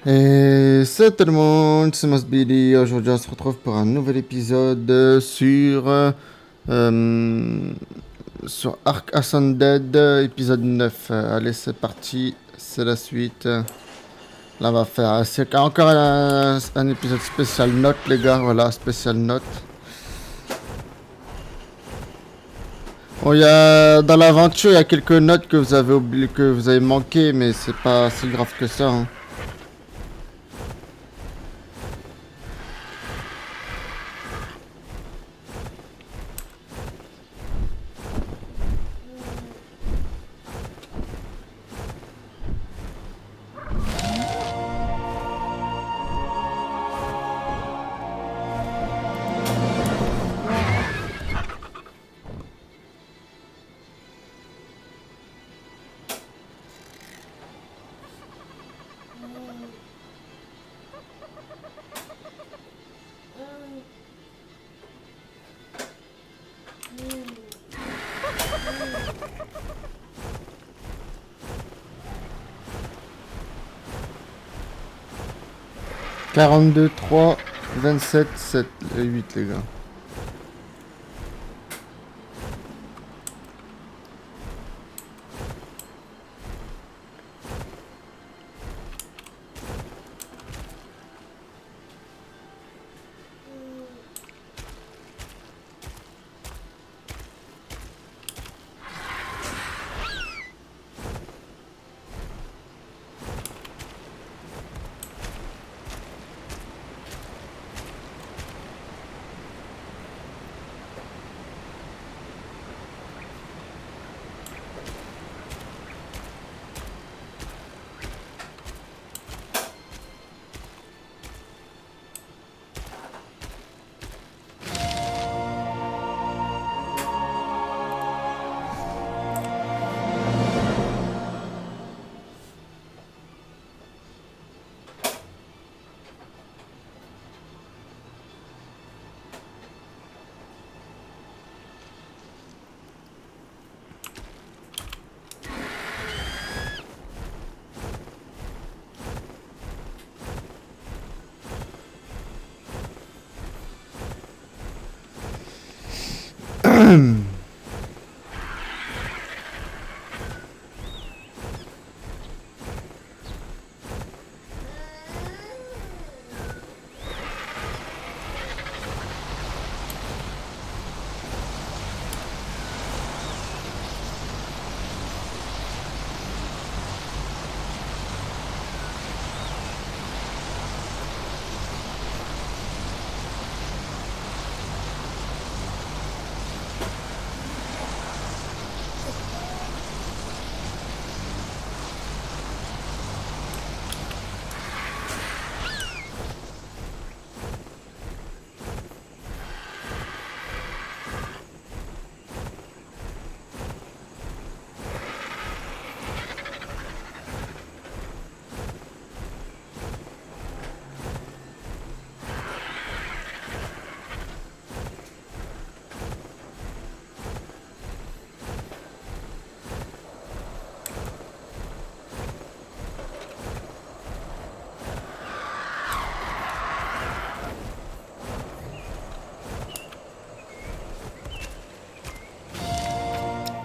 Et salut tout le monde, c'est Mosbilly. Aujourd'hui, on se retrouve pour un nouvel épisode euh, sur Ark Ascended, épisode 9. Allez, c'est parti, c'est la suite. Là, on va faire c'est encore un épisode spécial note, les gars. Voilà, spécial note. Bon, dans l'aventure, il y a quelques notes que vous avez oublié, que vous avez manqué, mais c'est pas si grave que ça, hein. 42, 3, 27, 7 et 8, les gars.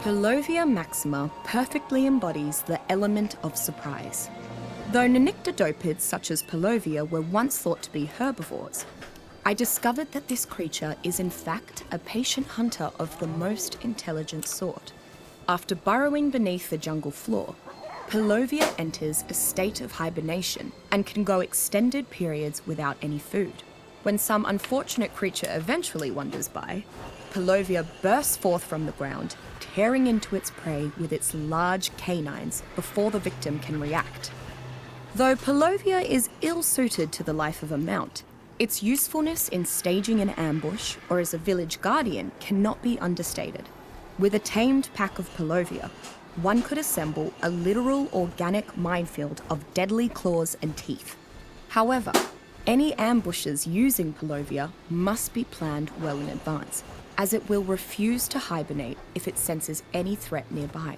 Palovia maxima perfectly embodies the element of surprise. Though nenictodopids such as Palovia were once thought to be herbivores, I discovered that this creature is in fact a patient hunter of the most intelligent sort. After burrowing beneath the jungle floor, Palovia enters a state of hibernation and can go extended periods without any food. When some unfortunate creature eventually wanders by, Palovia bursts forth from the ground, tearing into its prey with its large canines before the victim can react. Though Palovia is ill-suited to the life of a mount, its usefulness in staging an ambush or as a village guardian cannot be understated. With a tamed pack of Palovia, one could assemble a literal organic minefield of deadly claws and teeth. However, any ambushes using Palovia must be planned well in advance, as it will refuse to hibernate if it senses any threat nearby.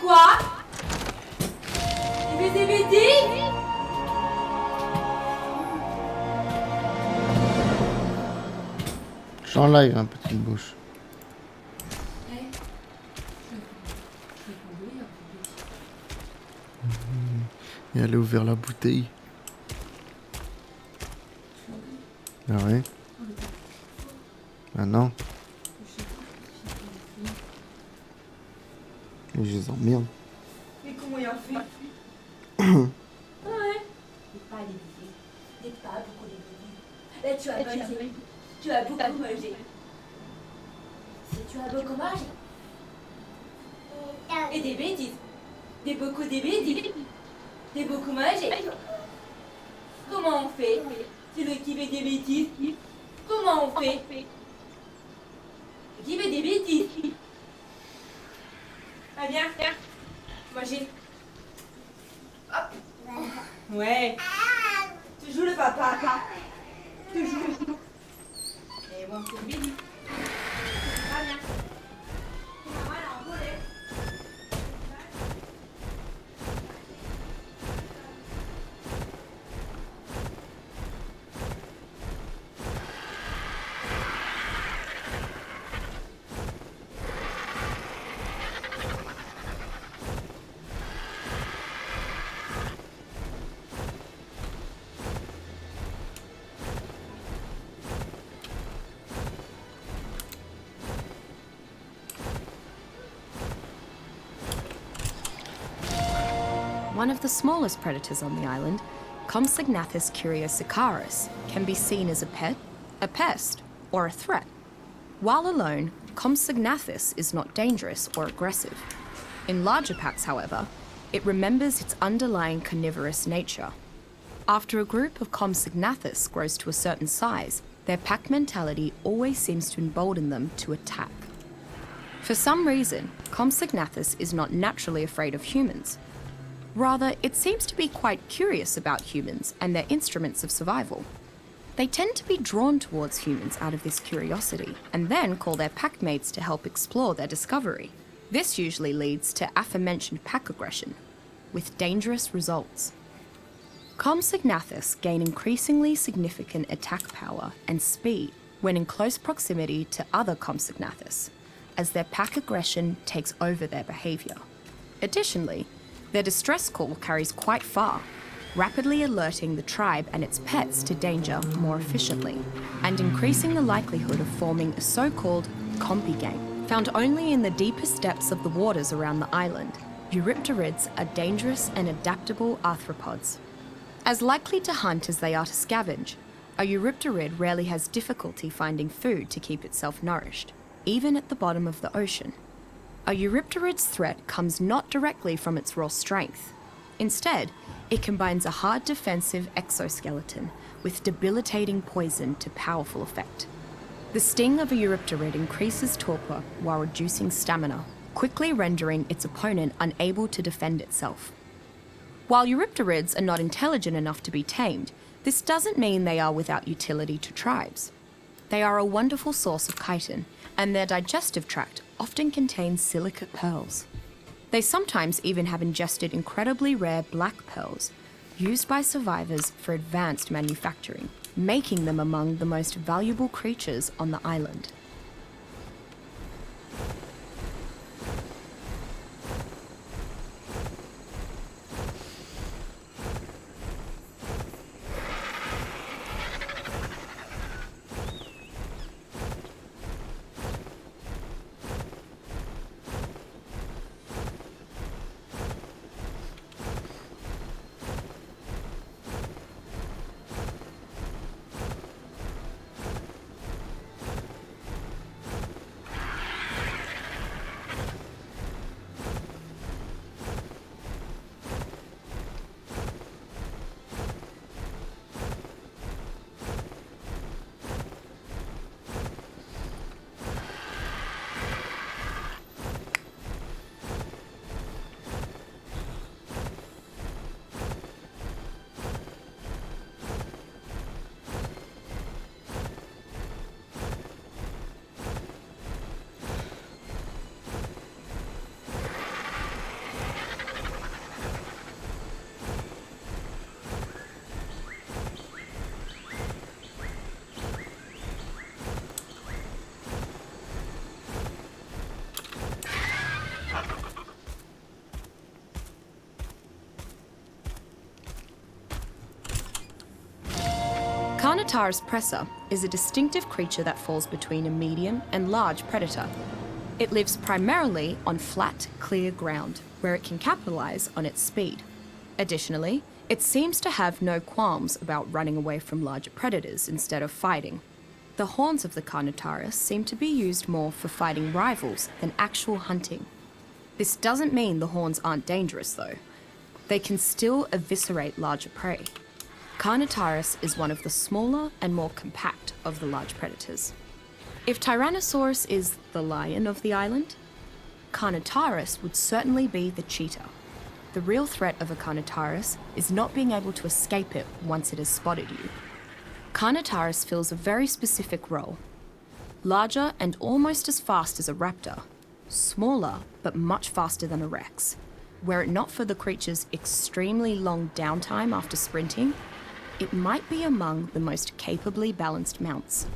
Quoi? Des bêtises? Je suis en live, hein, petite bouche. Et aller ouvrir la bouteille. Ah ouais. Ah non. Et je les emmerde. Mais comment il a fait? Ouais. Pas des bébés. Pas beaucoup de bébés. Là, tu as mangé. Tu as beaucoup mangé. Si tu as beaucoup mangé. Et des bêtises. Des bêtises. Des beaucoup mangé. Comment on fait? C'est lui qui fait des bêtises. Comment on fait? Qui fait des bêtises? Ah viens. Manger. Hop. Ouais. Tu joues le papa. Tu joues. Et bon, c'est bien. Ah bien. Maman, elle a envolé. One of the smallest predators on the island, Compsognathus curiosicaris, can be seen as a pet, a pest, or a threat. While alone, Compsognathus is not dangerous or aggressive. In larger packs, however, it remembers its underlying carnivorous nature. After a group of Compsognathus grows to a certain size, their pack mentality always seems to embolden them to attack. For some reason, Compsognathus is not naturally afraid of humans. Rather, it seems to be quite curious about humans and their instruments of survival. They tend to be drawn towards humans out of this curiosity, and then call their packmates to help explore their discovery. This usually leads to aforementioned pack aggression, with dangerous results. Compsognathus gain increasingly significant attack power and speed when in close proximity to other Compsognathus, as their pack aggression takes over their behaviour. Additionally, their distress call carries quite far, rapidly alerting the tribe and its pets to danger more efficiently, and increasing the likelihood of forming a so-called compy gang. Found only in the deepest depths of the waters around the island, Eurypterids are dangerous and adaptable arthropods. As likely to hunt as they are to scavenge, a Eurypterid rarely has difficulty finding food to keep itself nourished, even at the bottom of the ocean. A Eurypterid's threat comes not directly from its raw strength. Instead, it combines a hard defensive exoskeleton with debilitating poison to powerful effect. The sting of a Eurypterid increases torpor while reducing stamina, quickly rendering its opponent unable to defend itself. While Eurypterids are not intelligent enough to be tamed, this doesn't mean they are without utility to tribes. They are a wonderful source of chitin, and their digestive tract often contains silicate pearls. They sometimes even have ingested incredibly rare black pearls, used by survivors for advanced manufacturing, making them among the most valuable creatures on the island. Carnotaurus presa is a distinctive creature that falls between a medium and large predator. It lives primarily on flat, clear ground, where it can capitalize on its speed. Additionally, it seems to have no qualms about running away from larger predators instead of fighting. The horns of the Carnotaurus seem to be used more for fighting rivals than actual hunting. This doesn't mean the horns aren't dangerous, though. They can still eviscerate larger prey. Carnotaurus is one of the smaller and more compact of the large predators. If Tyrannosaurus is the lion of the island, Carnotaurus would certainly be the cheetah. The real threat of a Carnotaurus is not being able to escape it once it has spotted you. Carnotaurus fills a very specific role. Larger and almost as fast as a raptor, smaller but much faster than a rex. Were it not for the creature's extremely long downtime after sprinting, it might be among the most capably balanced mounts.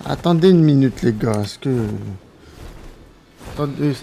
Attendez une minute les gars, est-ce que... Attendez...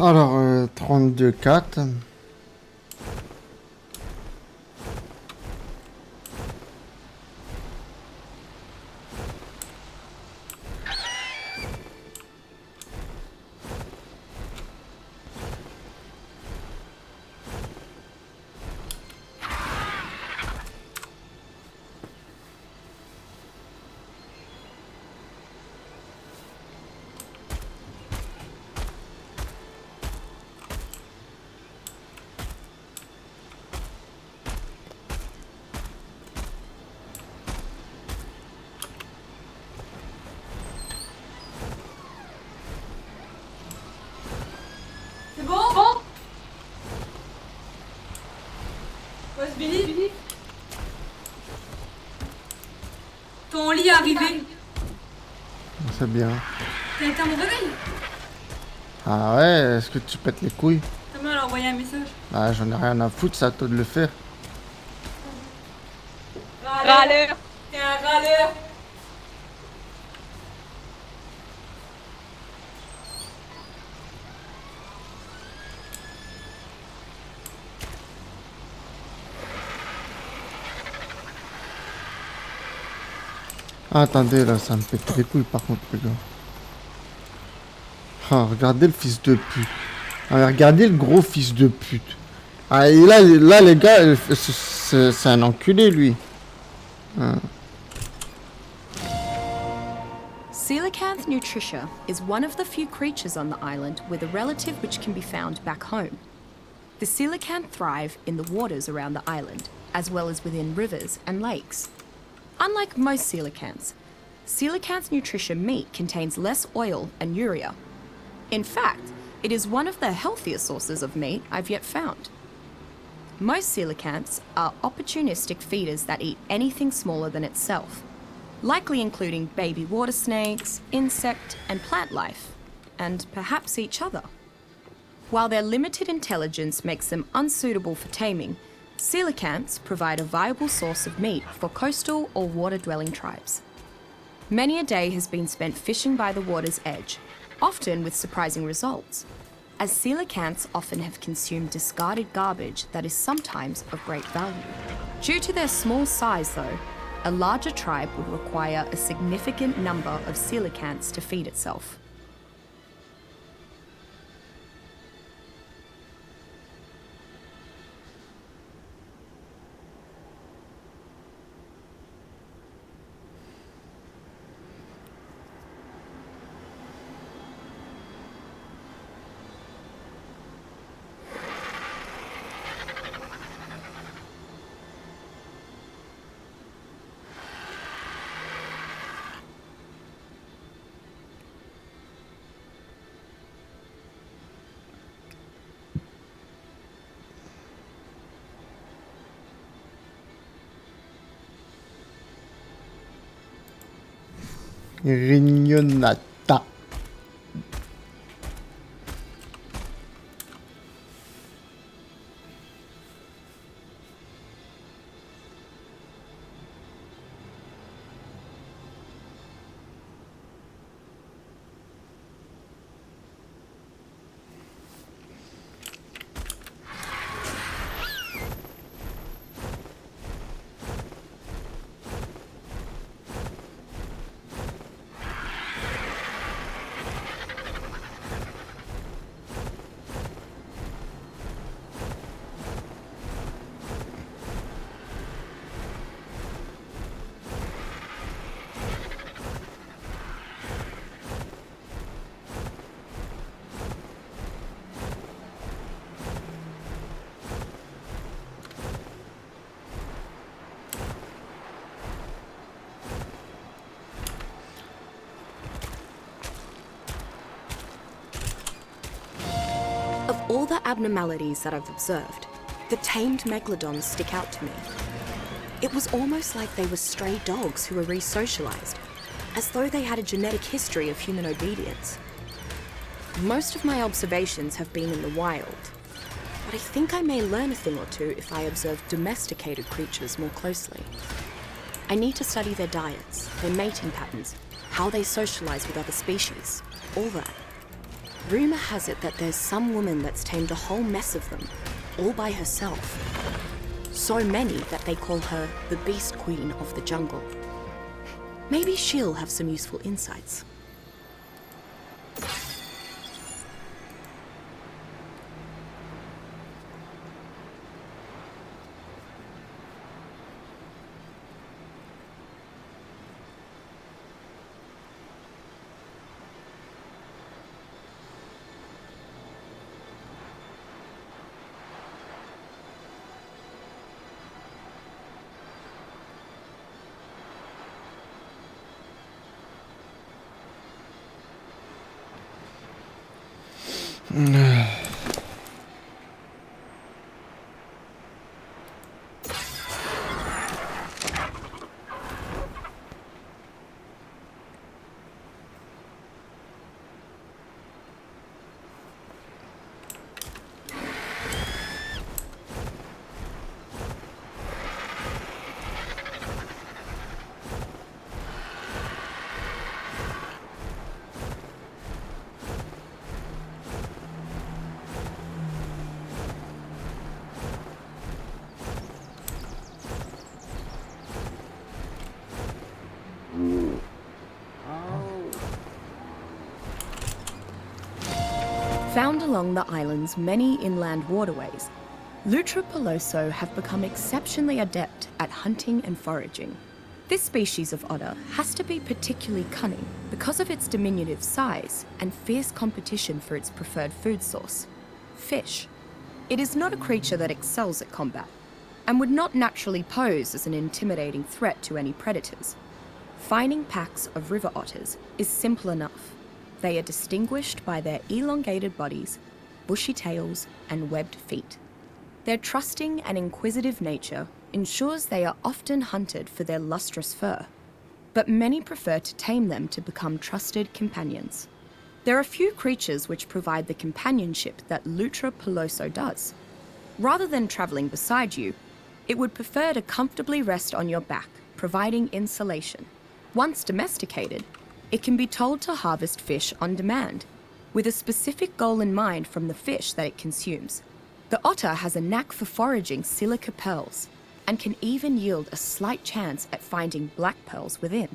Alors, 32-4. C'est bon? What's Billy? Ton lit est arrivé. C'est bien. T'as été à mon réveil? Ah ouais, est-ce que tu pètes les couilles? Ta mère a envoyé un message. Ah, j'en ai rien à foutre, c'est à toi de le faire. Râleur. T'es un râleur. Ah, attendez, là, ça me pète les couilles par contre, les gars. Ah, regardez le fils de pute. Ah, regardez le gros fils de pute. Ah, et là, les gars, c'est un enculé, lui. Coelacanth nutritia is one of the few creatures on the island with a relative which can be found back home. The coelacanth thrive in the waters around the island, as well as within rivers and lakes. Unlike most coelacanths, coelacanth nutritia meat contains less oil and urea. In fact, it is one of the healthier sources of meat I've yet found. Most coelacanths are opportunistic feeders that eat anything smaller than itself, likely including baby water snakes, insect and plant life, and perhaps each other. While their limited intelligence makes them unsuitable for taming, coelacanths provide a viable source of meat for coastal or water-dwelling tribes. Many a day has been spent fishing by the water's edge, often with surprising results, as coelacanths often have consumed discarded garbage that is sometimes of great value. Due to their small size, though, a larger tribe would require a significant number of coelacanths to feed itself. Rignonata. Of all the abnormalities that I've observed, the tamed megalodons stick out to me. It was almost like they were stray dogs who were re-socialized, as though they had a genetic history of human obedience. Most of my observations have been in the wild, but I think I may learn a thing or two if I observe domesticated creatures more closely. I need to study their diets, their mating patterns, how they socialize with other species, all that. Rumor has it that there's some woman that's tamed a whole mess of them, all by herself. So many that they call her the Beast Queen of the Jungle. Maybe she'll have some useful insights. Found along the island's many inland waterways, Lutra peloso have become exceptionally adept at hunting and foraging. This species of otter has to be particularly cunning because of its diminutive size and fierce competition for its preferred food source, fish. It is not a creature that excels at combat and would not naturally pose as an intimidating threat to any predators. Finding packs of river otters is simple enough. They are distinguished by their elongated bodies, bushy tails, and webbed feet. Their trusting and inquisitive nature ensures they are often hunted for their lustrous fur, but many prefer to tame them to become trusted companions. There are few creatures which provide the companionship that Lutra peloso does. Rather than travelling beside you, it would prefer to comfortably rest on your back, providing insulation. Once domesticated, it can be told to harvest fish on demand, with a specific goal in mind from the fish that it consumes. The otter has a knack for foraging silica pearls, and can even yield a slight chance at finding black pearls within.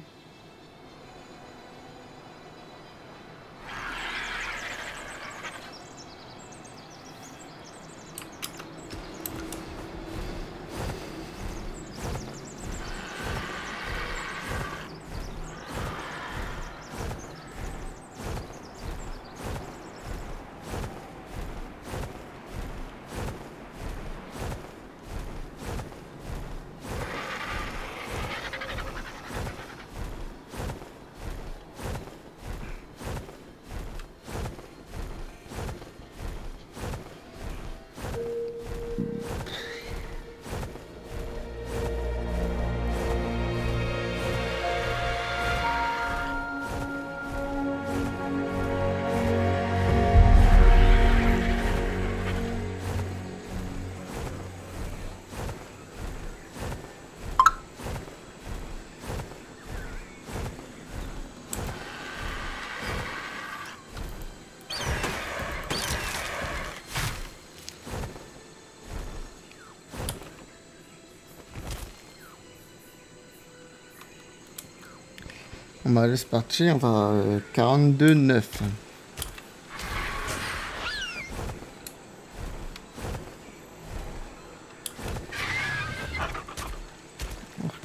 Bon, allez, c'est parti, on va 42,9.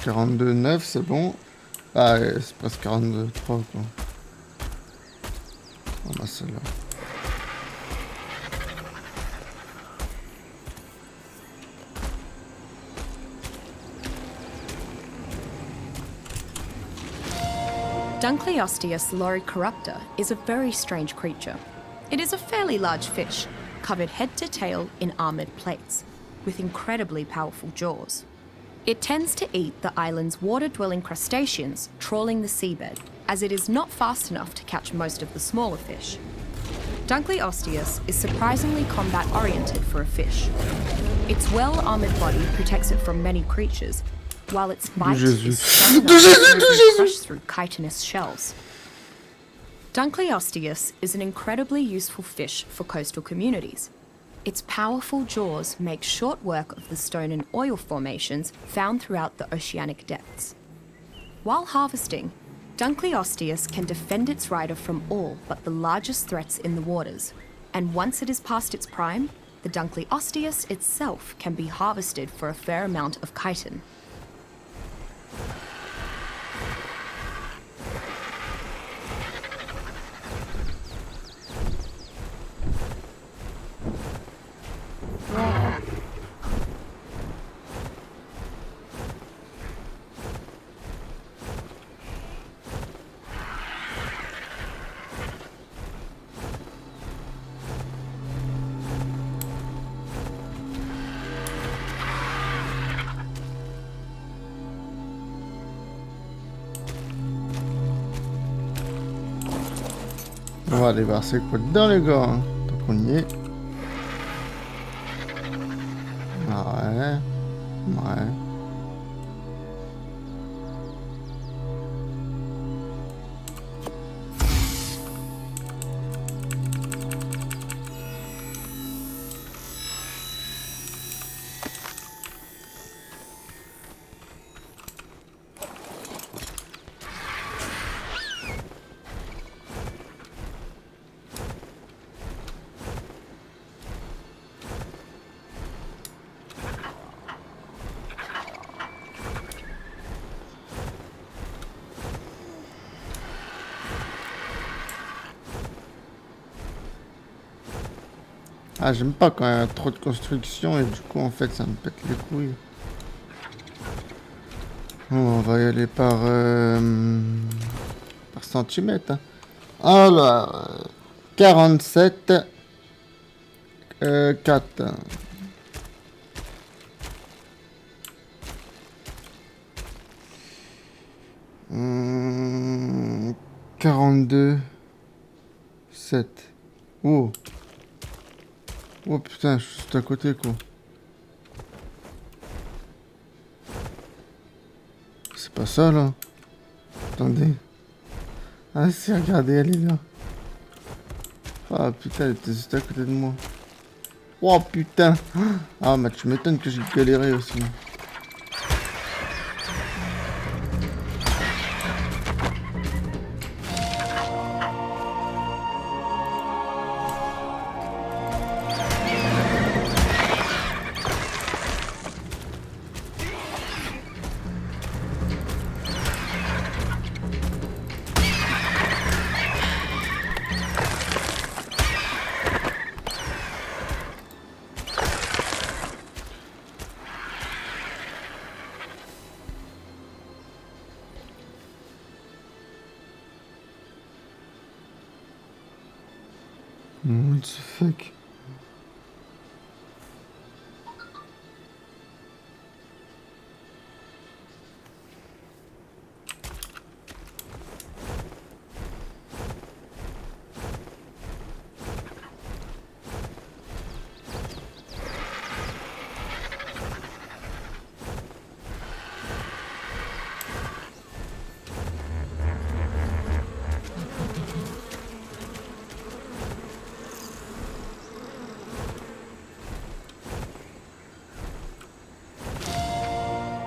42,9, c'est bon. Ah, ouais, c'est presque 42,3 quoi. On va celle-là. Dunkleosteus loricorruptor is a very strange creature. It is a fairly large fish, covered head to tail in armoured plates, with incredibly powerful jaws. It tends to eat the island's water-dwelling crustaceans trawling the seabed, as it is not fast enough to catch most of the smaller fish. Dunkleosteus is surprisingly combat-oriented for a fish. Its well-armoured body protects it from many creatures, while its bite is strong enough to crush through chitinous shells. Dunkleosteus is an incredibly useful fish for coastal communities. Its powerful jaws make short work of the stone and oil formations found throughout the oceanic depths. While harvesting, Dunkleosteus can defend its rider from all but the largest threats in the waters, and once it is past its prime, the Dunkleosteus itself can be harvested for a fair amount of chitin. On va aller voir c'est quoi dedans les gars. Tant qu'on y est. Ouais. Ouais. Ah, j'aime pas quand il y a trop de construction et du coup, en fait, ça me pète les couilles. Bon, on va y aller par centimètre. Hein. Alors, 47, 4. 42, 7. Oh. Oh putain, je suis juste à côté quoi. C'est pas ça là. Attendez. Ah si, regardez, elle est là. Ah putain, elle était juste à côté de moi. Oh putain. Ah bah tu m'étonnes que j'ai galéré aussi. What the fuck?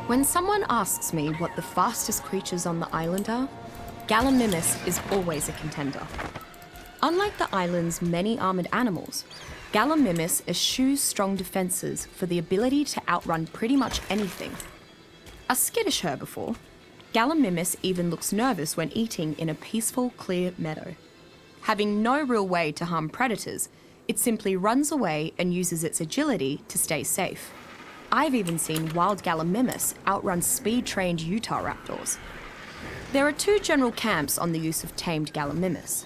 When someone asks me what the fastest creatures on the island are, Gallimimus is always a contender. Unlike the island's many armored animals, Gallimimus eschews strong defenses for the ability to outrun pretty much anything. A skittish herbivore, Gallimimus even looks nervous when eating in a peaceful, clear meadow. Having no real way to harm predators, it simply runs away and uses its agility to stay safe. I've even seen wild Gallimimus outrun speed-trained Utah raptors. There are two general camps on the use of tamed Gallimimus.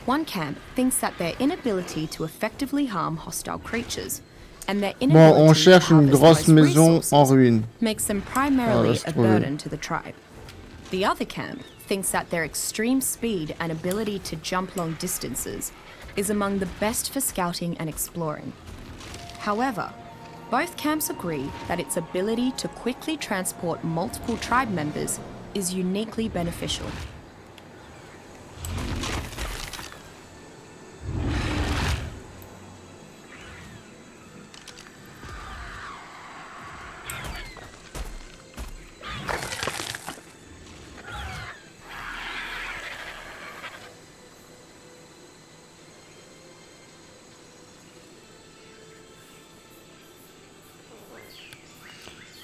One camp thinks that their inability to effectively harm hostile creatures and their Bon, on inability to cherche une harvest grosse most maison en resources ruine. makes them primarily laisse a trouver. burden to the tribe. The other camp thinks that their extreme speed and ability to jump long distances is among the best for scouting and exploring. However, both camps agree that its ability to quickly transport multiple tribe members is uniquely beneficial.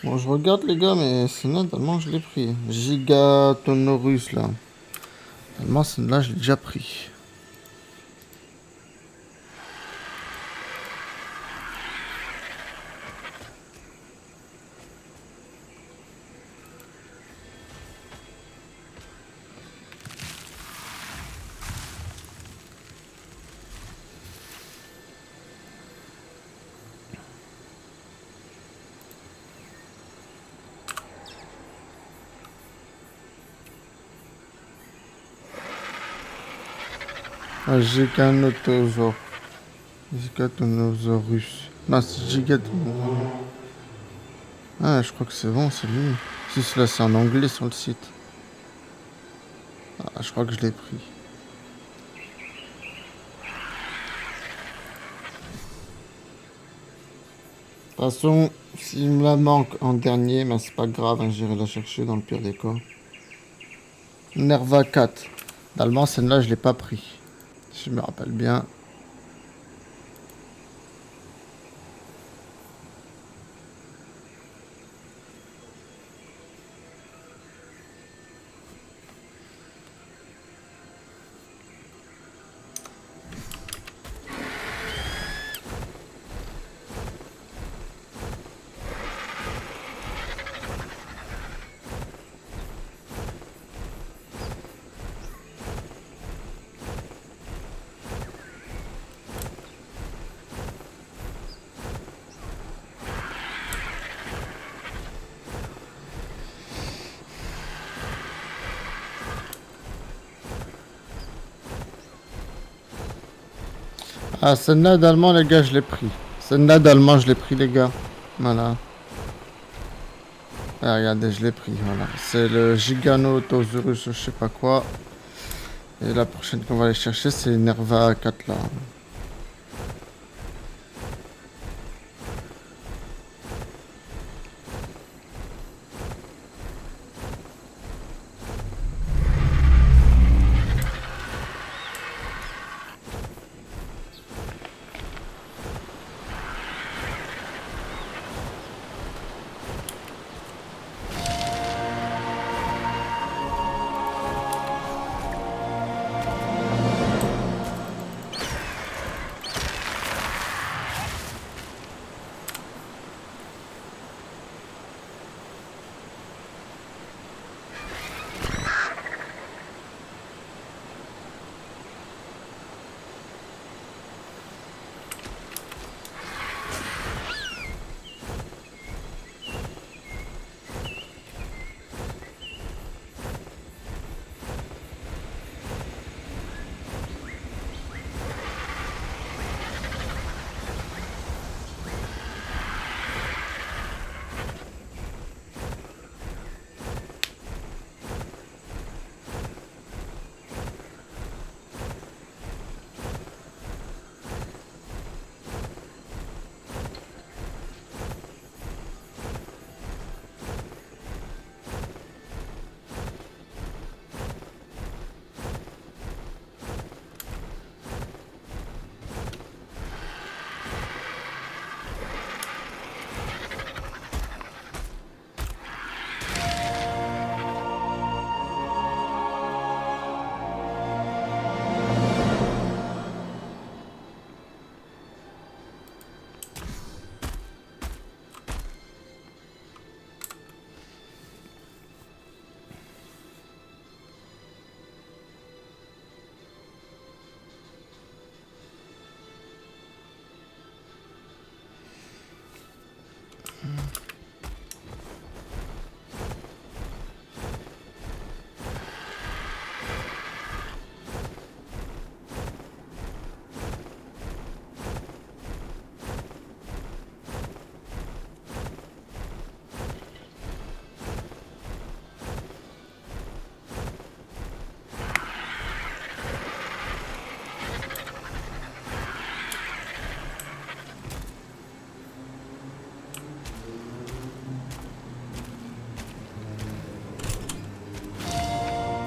Bon, je regarde les gars, mais sinon, tellement je l'ai pris. Gigatonorus là. Tellement celle-là, je l'ai déjà pris. Ah, Giganotosaurus. Gigatonosaurus. Non, c'est Gigatonosaurus. Ah, je crois que c'est bon, c'est lui. Si, là, c'est en anglais sur le site. Ah, je crois que je l'ai pris. De toute façon, s'il me la manque en dernier, ben c'est pas grave, hein, j'irai la chercher dans le pire des cas. Nerva 4. D'allemand, celle-là, je l'ai pas pris. Si je me rappelle bien. Ah, celle-là d'allemand, les gars, je l'ai pris. Celle-là d'allemand, je l'ai pris, les gars. Voilà. Ah, regardez, je l'ai pris, voilà. C'est le Giganotosaurus, je sais pas quoi. Et la prochaine qu'on va aller chercher, c'est Nerva 4 là.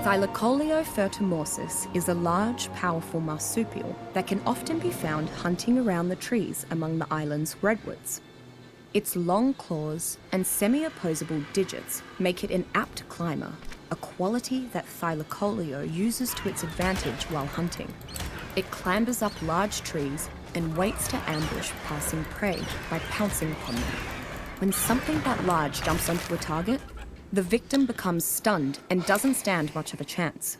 Thylacoleo fertumorsus is a large, powerful marsupial that can often be found hunting around the trees among the island's redwoods. Its long claws and semi-opposable digits make it an apt climber, a quality that Thylacoleo uses to its advantage while hunting. It clambers up large trees and waits to ambush passing prey by pouncing upon them. When something that large jumps onto a target, the victim becomes stunned and doesn't stand much of a chance.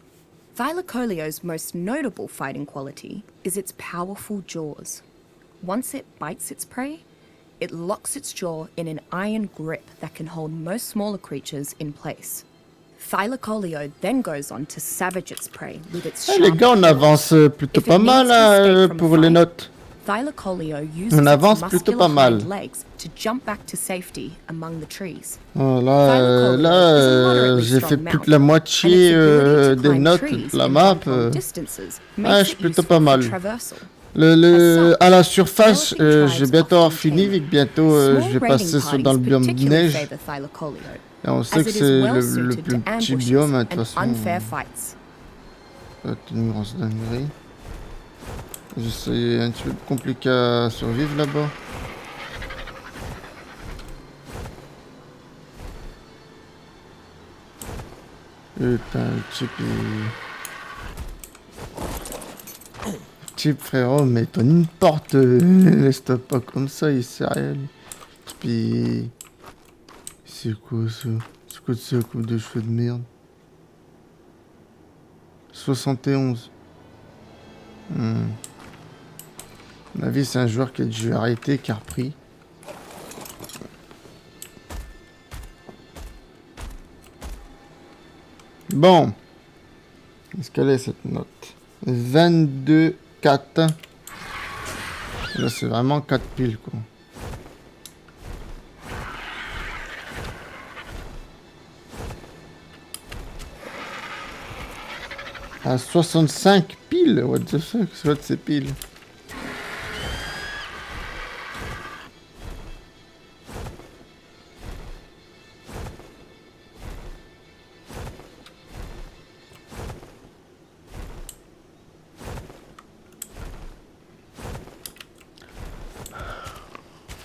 Thylacoleo's most notable fighting quality is its powerful jaws. Once it bites its prey, it locks its jaw in an iron grip that can hold most smaller creatures in place. Thylacoleo then goes on to savage its prey with its Ah, sharp les gars, on avance plutôt If it pas mal needs to escape hein, from a pour les fight, notes. Thylacoleo uses On avance its plutôt muscular pas mal. hind legs to jump back to safety among the trees. Oh, Thylacoleo is a moderately j'ai strong fait plus mount, que la and its moitié ability to des climb notes trees de la and map. jump long distances Ouais, makes je suis it plutôt useful pas for mal. traversal. À la surface, Developing je vais tribes bientôt avoir often fini, tame vu que bientôt Small je vais raiding passer dans parties le biome de particularly neige. favor Thylacoleo, Et on sait as que it is c'est well le suited plus to petit ambushes biome, hein, de toute and façon. unfair fights. Ça va être une grosse dinguerie. C'est un petit peu compliqué à survivre là-bas. Putain, le chip il... Chip frérot, mais toi une porte, laisse-toi pas comme ça, il est sérieux. Puis... C'est quoi ça? C'est quoi ça, coupe de cheveux de merde? 71. À mon avis, c'est un joueur qui a dû arrêter, qui a repris. Bon. Est-ce qu'elle est cette note? 22, 4. Là, c'est vraiment 4 piles, quoi. À 65 piles? What the fuck? C'est quoi de ces piles?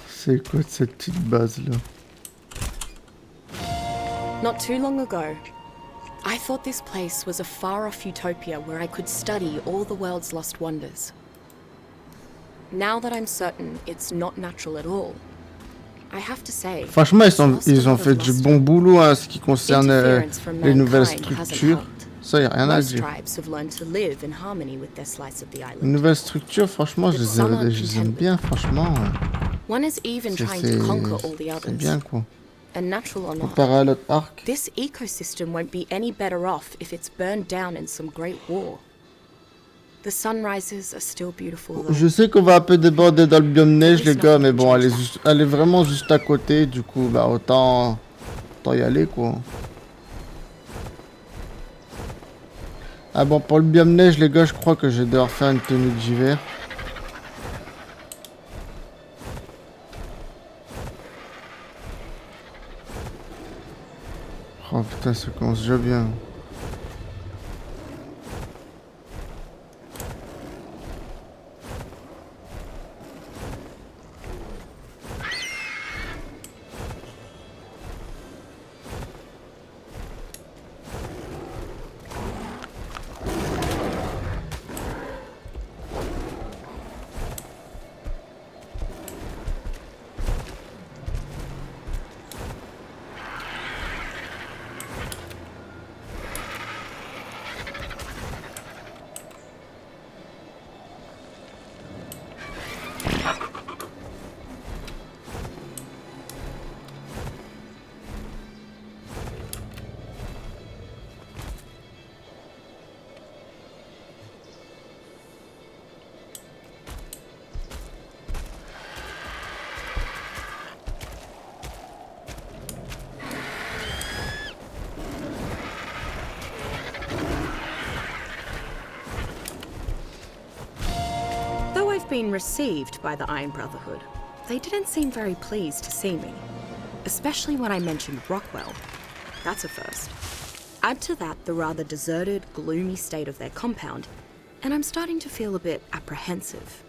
C'est quoi de cette petite base-là? Not too long ago, I thought this place was a far-off utopia where I could study all the world's lost wonders. Now that I'm certain it's not natural at all, I have to say, Franchement, ils ont fait du bon boulot en ce qui concerne les nouvelles structures. Ça, y a rien à most dire. tribes have learned to live in harmony with their slice of the Les island. nouvelles structures, franchement, je les aime bien, franchement. One is even trying to conquer all the C'est others. bien, quoi. And natural or not, Comparé à l'autre arc. this ecosystem won't be any better off if it's burned down in some great war. The sunrises are still beautiful though. Je sais qu'on va un peu déborder dans le biome neige, les gars, mais bon, elle est vraiment juste à côté, du coup, bah, autant y aller, quoi. Ah bon, pour le biome neige, les gars, je crois que je vais devoir faire une tenue d'hiver. Oh putain, ça commence déjà bien. Though I've been received by the Iron Brotherhood, they didn't seem very pleased to see me. Especially when I mentioned Rockwell. That's a first. Add to that the rather deserted, gloomy state of their compound, and I'm starting to feel a bit apprehensive.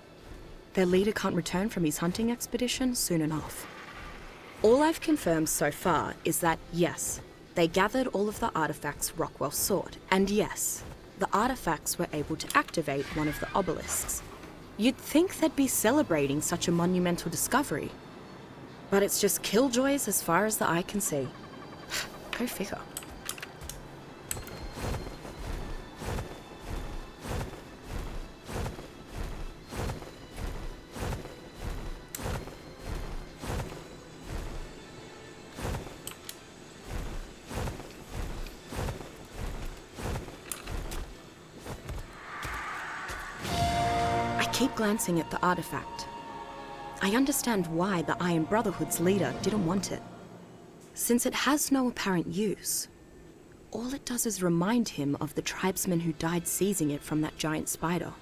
Their leader can't return from his hunting expedition soon enough. All I've confirmed so far is that, yes, they gathered all of the artifacts Rockwell sought, and yes, the artifacts were able to activate one of the obelisks. You'd think they'd be celebrating such a monumental discovery. But it's just killjoys as far as the eye can see. Go figure. I keep glancing at the artifact. I understand why the Iron Brotherhood's leader didn't want it. Since it has no apparent use, all it does is remind him of the tribesmen who died seizing it from that giant spider.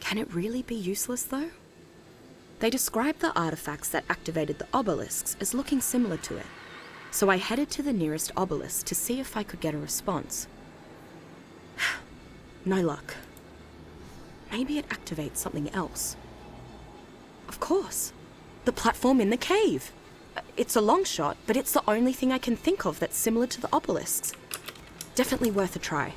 Can it really be useless, though? They described the artifacts that activated the obelisks as looking similar to it, so I headed to the nearest obelisk to see if I could get a response. No luck. Maybe it activates something else. Of course. The platform in the cave. It's a long shot, but it's the only thing I can think of that's similar to the obelisks. Definitely worth a try.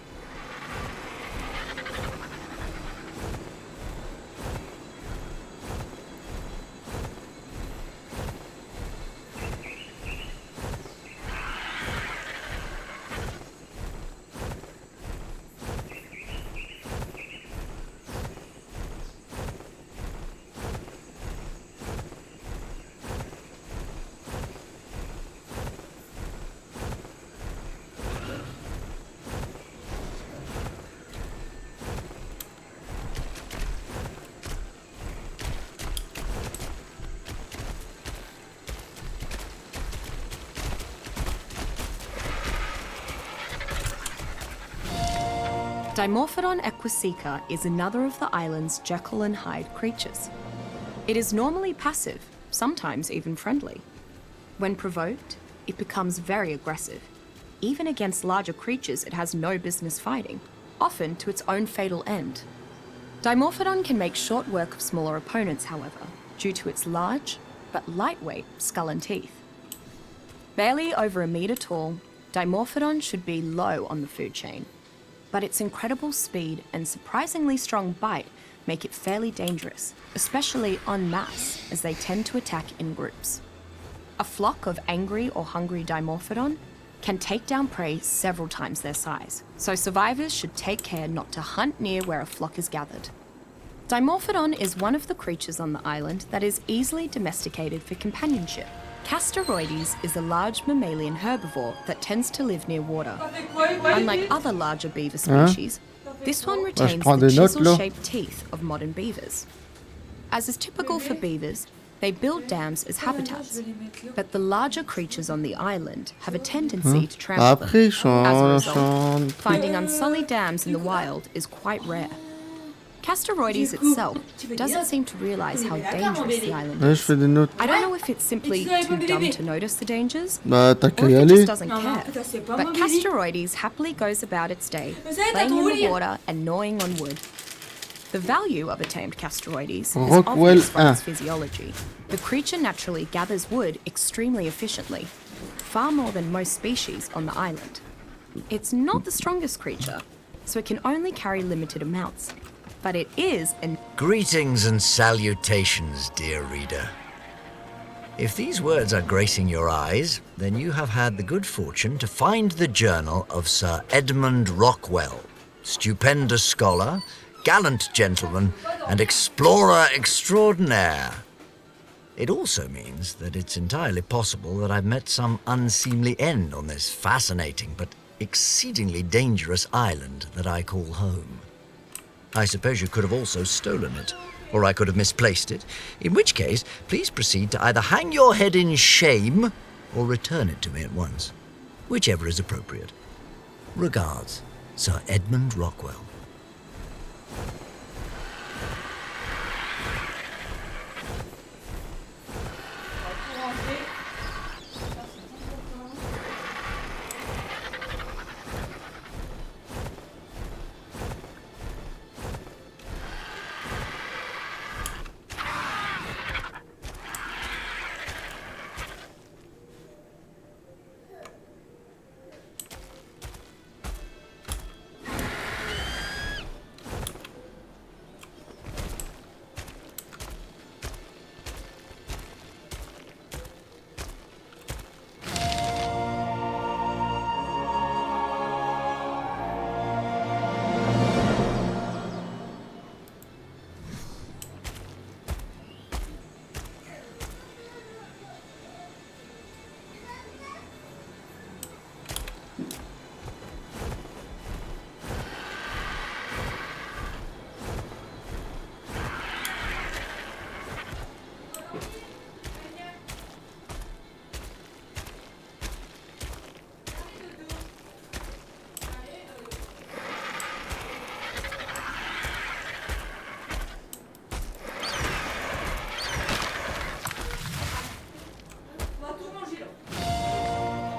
Dimorphodon equisica is another of the island's Jekyll and Hyde creatures. It is normally passive, sometimes even friendly. When provoked, it becomes very aggressive. Even against larger creatures it has no business fighting, often to its own fatal end. Dimorphodon can make short work of smaller opponents, however, due to its large but lightweight skull and teeth. Barely over a metre tall, Dimorphodon should be low on the food chain, but its incredible speed and surprisingly strong bite make it fairly dangerous, especially en masse, as they tend to attack in groups. A flock of angry or hungry Dimorphodon can take down prey several times their size, so survivors should take care not to hunt near where a flock is gathered. Dimorphodon is one of the creatures on the island that is easily domesticated for companionship. Castaroides is a large mammalian herbivore that tends to live near water. Unlike other larger beaver species, this one retains the chisel-shaped teeth of modern beavers. As is typical for beavers, they build dams as habitats, but the larger creatures on the island have a tendency to trample them. As a result, finding unsullied dams in the wild is quite rare. Castaroides itself doesn't seem to realize how dangerous the island is. I don't know if it's simply too dumb to notice the dangers, or if it just doesn't care. But Castaroides happily goes about its day, playing in the water and gnawing on wood. The value of a tamed Castaroides is obvious from its physiology. The creature naturally gathers wood extremely efficiently, far more than most species on the island. It's not the strongest creature, so it can only carry limited amounts. But it is an... Greetings and salutations, dear reader. If these words are gracing your eyes, then you have had the good fortune to find the journal of Sir Edmund Rockwell, stupendous scholar, gallant gentleman, and explorer extraordinaire. It also means that it's entirely possible that I've met some unseemly end on this fascinating but exceedingly dangerous island that I call home. I suppose you could have also stolen it, or I could have misplaced it, in which case, please proceed to either hang your head in shame or return it to me at once, whichever is appropriate. Regards, Sir Edmund Rockwell.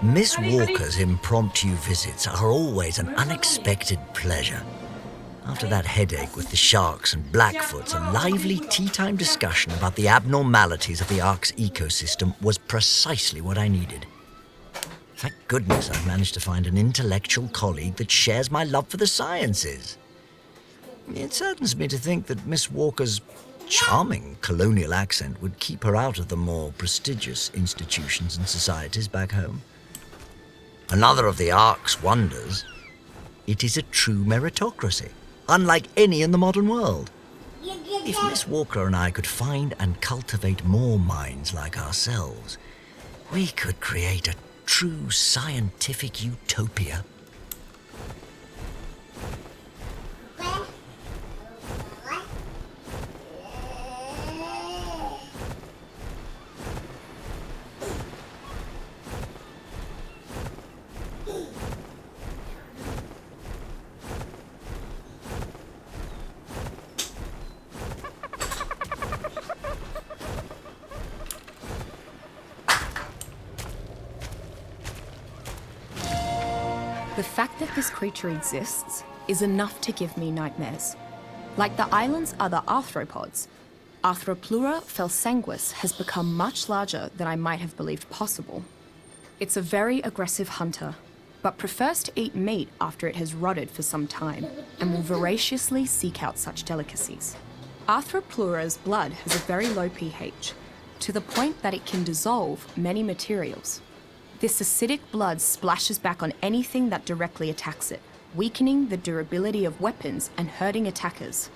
Miss Walker's impromptu visits are always an unexpected pleasure. After that headache with the sharks and Blackfoots, a lively tea-time discussion about the abnormalities of the Ark's ecosystem was precisely what I needed. Thank goodness I've managed to find an intellectual colleague that shares my love for the sciences. It saddens me to think that Miss Walker's charming colonial accent would keep her out of the more prestigious institutions and societies back home. Another of the Ark's wonders, it is a true meritocracy, unlike any in the modern world. If Miss Walker and I could find and cultivate more minds like ourselves, we could create a true scientific utopia. The fact that this creature exists is enough to give me nightmares. Like the island's other arthropods, Arthropleura felsanguis has become much larger than I might have believed possible. It's a very aggressive hunter, but prefers to eat meat after it has rotted for some time, and will voraciously seek out such delicacies. Arthropleura's blood has a very low pH, to the point that it can dissolve many materials. This acidic blood splashes back on anything that directly attacks it, weakening the durability of weapons and hurting attackers.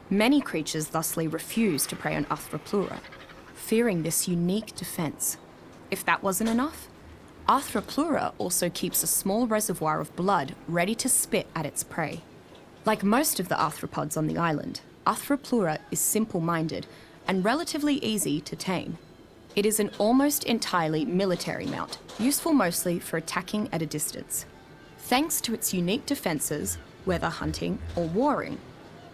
Many creatures thusly refuse to prey on Arthropleura, fearing this unique defense. If that wasn't enough, Arthropleura also keeps a small reservoir of blood ready to spit at its prey. Like most of the arthropods on the island, Arthropleura is simple-minded and relatively easy to tame. It is an almost entirely military mount, useful mostly for attacking at a distance. Thanks to its unique defenses, whether hunting or warring,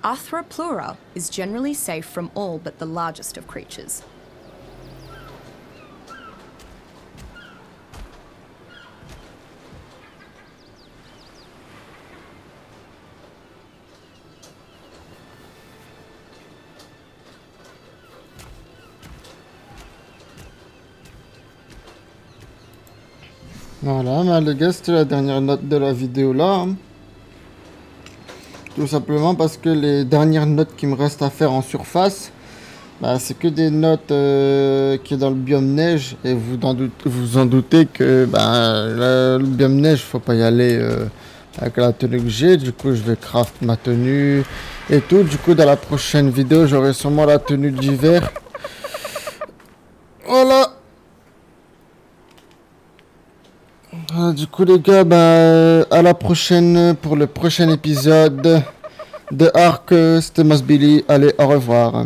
Arthropleura is generally safe from all but the largest of creatures. Voilà, mais les gars, c'était la dernière note de la vidéo là. Tout simplement parce que les dernières notes qui me restent à faire en surface, bah, c'est que des notes qui est dans le biome neige. Et vous en doutez que bah, le biome neige, faut pas y aller avec la tenue que j'ai. Du coup, je vais craft ma tenue et tout. Du coup, dans la prochaine vidéo, j'aurai sûrement la tenue d'hiver. Voilà. Du coup les gars, bah, à la prochaine pour le prochain épisode de Ark. C'était Masbilly. Allez, au revoir.